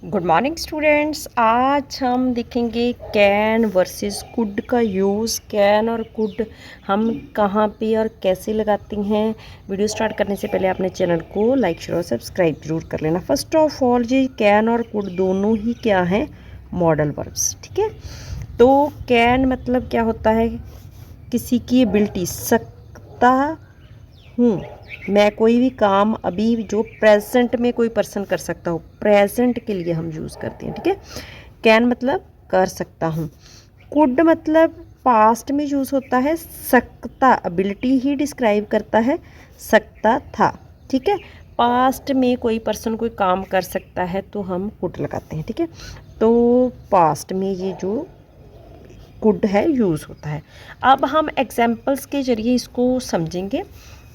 Good morning students. आज हम देखेंगे कैन वर्सेस कुड का यूज़। कैन और कुड हम कहाँ पे और कैसे लगाते हैं। वीडियो स्टार्ट करने से पहले अपने चैनल को लाइक शेयर और सब्सक्राइब जरूर कर लेना। फर्स्ट ऑफ ऑल ये कैन और कुड दोनों ही क्या हैं, मॉडल वर्ब्स। ठीक है, तो कैन मतलब क्या होता है, किसी की एबिलिटी, सकता हूँ मैं कोई भी काम अभी जो प्रेजेंट में कोई पर्सन कर सकता हो, प्रेजेंट के लिए हम यूज़ करते हैं। ठीक है, कैन मतलब कर सकता हूँ। कुड मतलब पास्ट में यूज़ होता है, सकता एबिलिटी ही डिस्क्राइब करता है, सकता था। ठीक है, पास्ट में कोई पर्सन कोई काम कर सकता है तो हम कुड लगाते हैं। ठीक है, तो पास्ट में ये जो कुड है यूज़ होता है। अब हम एग्जाम्पल्स के ज़रिए इसको समझेंगे।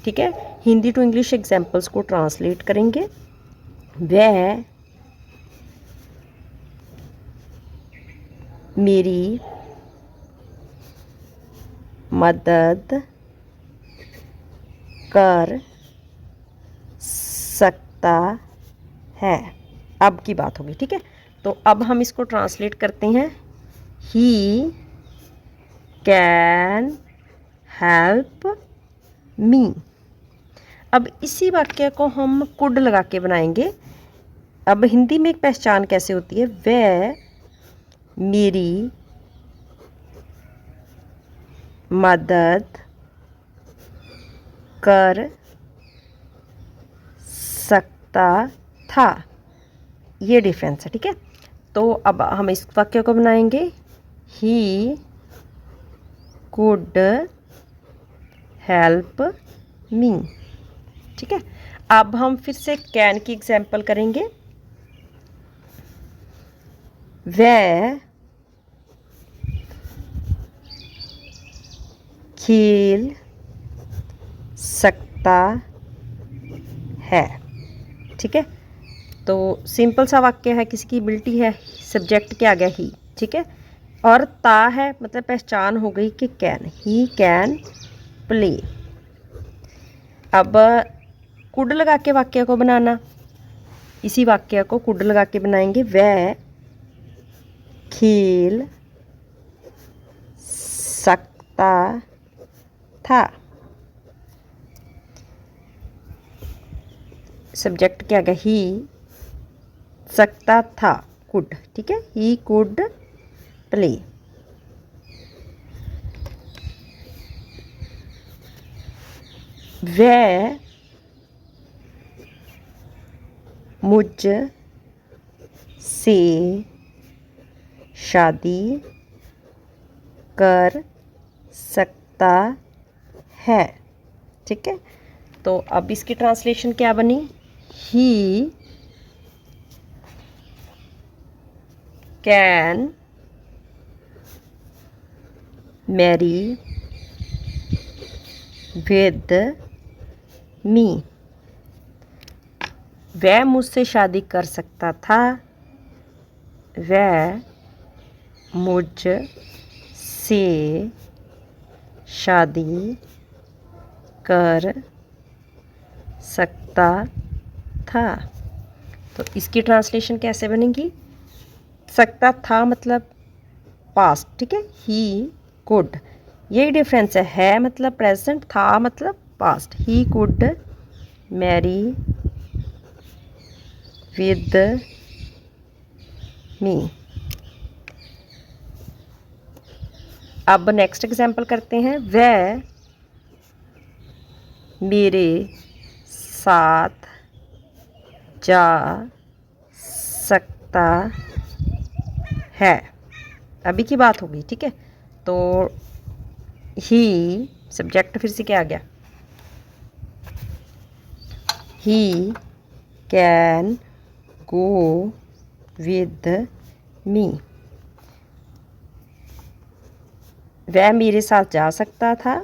ठीक है, हिंदी टू इंग्लिश एग्जाम्पल्स को ट्रांसलेट करेंगे। वह मेरी मदद कर सकता है। अब की बात होगी। ठीक है, तो अब हम इसको ट्रांसलेट करते हैं। He can help me. अब इसी वाक्य को हम कुड लगा के बनाएंगे। अब हिंदी में एक पहचान कैसे होती है, वह मेरी मदद कर सकता था। ये डिफरेंस है। ठीक है, तो अब हम इस वाक्य को बनाएंगे। He could help me. ठीक है, अब हम फिर से कैन की एग्जाम्पल करेंगे। वह खेल सकता है। ठीक है, तो सिंपल सा वाक्य है, किसी की एबिलिटी है, सब्जेक्ट क्या आ गया ही। ठीक है, और ता है मतलब पहचान हो गई कि कैन, ही कैन प्ले। अब कुड लगा के वाक्य को बनाना, इसी वाक्य को कुड लगा के बनाएंगे। वह खेल सकता था। सब्जेक्ट क्या गया, ही, सकता था, कुड। ठीक है, ही कुड प्ले। वह मुझ से शादी कर सकता है। ठीक है, तो अब इसकी ट्रांसलेशन क्या बनी, he can marry with me. वह मुझसे शादी कर सकता था, वह मुझ से शादी कर सकता था। तो इसकी ट्रांसलेशन कैसे बनेगी, सकता था मतलब पास्ट। ठीक है, ही कुड, यही डिफरेंस है मतलब प्रेजेंट, था मतलब past. He could Mary with me. अब नेक्स्ट एग्जाम्पल करते हैं। वह मेरे साथ जा सकता है। अभी की बात होगी। ठीक है, तो ही सब्जेक्ट फिर से क्या आ गया, he can go with me. वह मेरे साथ जा सकता था,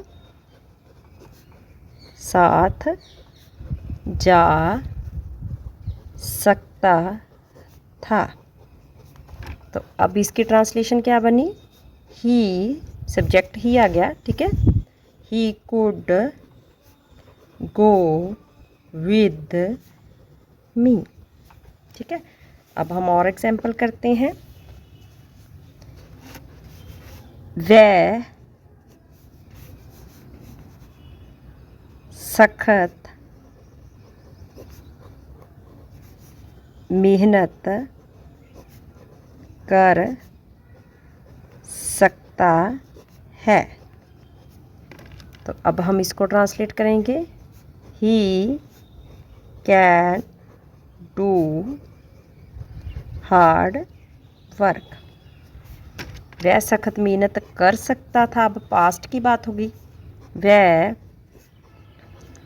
साथ जा सकता था। तो अब इसकी ट्रांसलेशन क्या बनी, ही सब्जेक्ट ही आ गया। ठीक है, he could go with me. ठीक है, अब हम और एग्जाम्पल करते हैं। वह सख्त मेहनत कर सकता है। तो अब हम इसको ट्रांसलेट करेंगे। He can do hard work. वह सख्त मेहनत कर सकता था, अब पास्ट की बात होगी। वह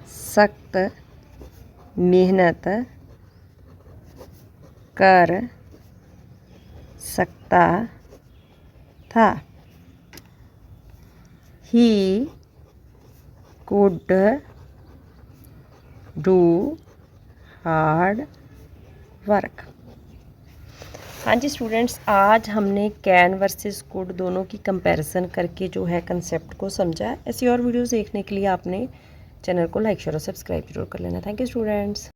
सख्त मेहनत कर सकता था। He could do hard work. हाँ जी स्टूडेंट्स, आज हमने कैन वर्सेस कुड दोनों की कंपैरिजन करके जो है कंसेप्ट को समझा। ऐसी और वीडियोस देखने के लिए आपने चैनल को लाइक शेयर और सब्सक्राइब जरूर कर लेना। Thank you students.